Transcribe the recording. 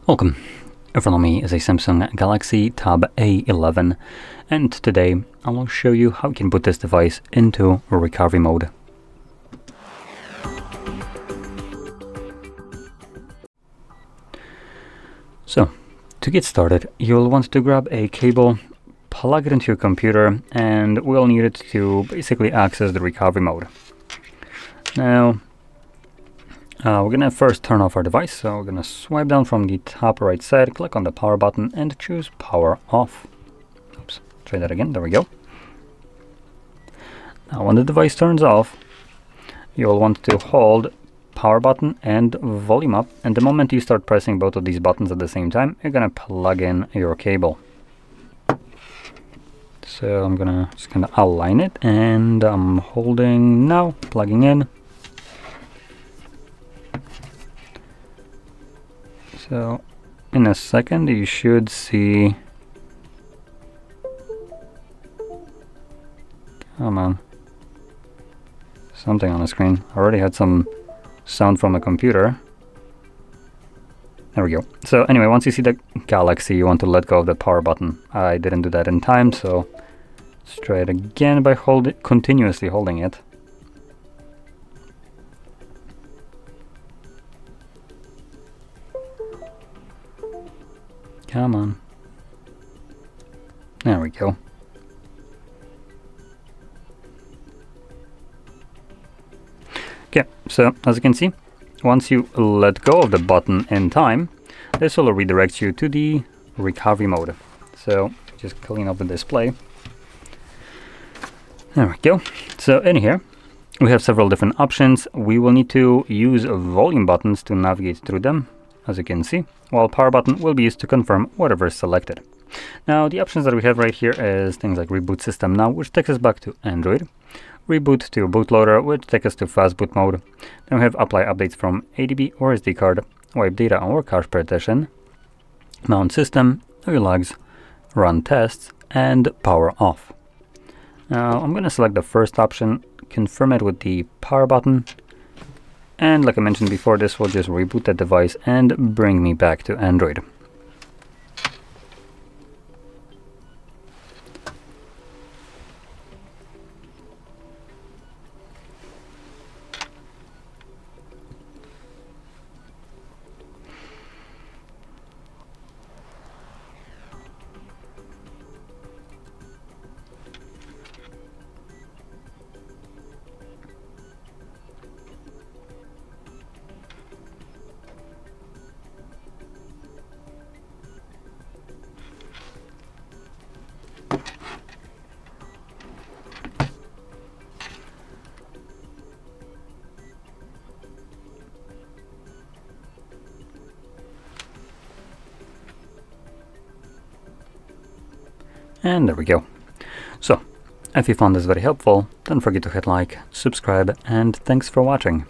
Welcome. In front of me is a Samsung Galaxy Tab A11, and today I will show you how you can put this device into recovery mode. So, to get started, you'll want to grab a cable, plug it into your computer, and we'll need it to basically access the recovery mode. Now, we're gonna first turn off our device, so we're gonna swipe down from the top right side, click on the power button and choose power off. Oops, try that again, there we go. Now when the device turns off, you'll want to hold power button and volume up, and the moment you start pressing both of these buttons at the same time, you're gonna plug in your cable. So I'm gonna just kind of align it, and I'm holding now, plugging in. So in a second you should see, come on, something on the screen. I already had some sound from the computer. There we go. So anyway, once you see the Galaxy, you want to let go of the power button. I didn't do that in time, so let's try it again by continuously holding it. Come on. There we go. Okay, so as you can see, once you let go of the button in time, this will redirect you to the recovery mode. So just clean up the display. There we go. So in here, we have several different options. We will need to use volume buttons to navigate through them, as you can see, while power button will be used to confirm whatever is selected. Now the options that we have right here is things like reboot system now, which takes us back to Android, reboot to bootloader, which takes us to fast boot mode. Then we have apply updates from ADB or SD card, wipe data or cache partition, mount system, no logs, run tests, and power off. Now I'm going to select the first option, confirm it with the power button, and like I mentioned before, this will just reboot the device and bring me back to Android. And there we go. So, if you found this very helpful, don't forget to hit like, subscribe, and thanks for watching.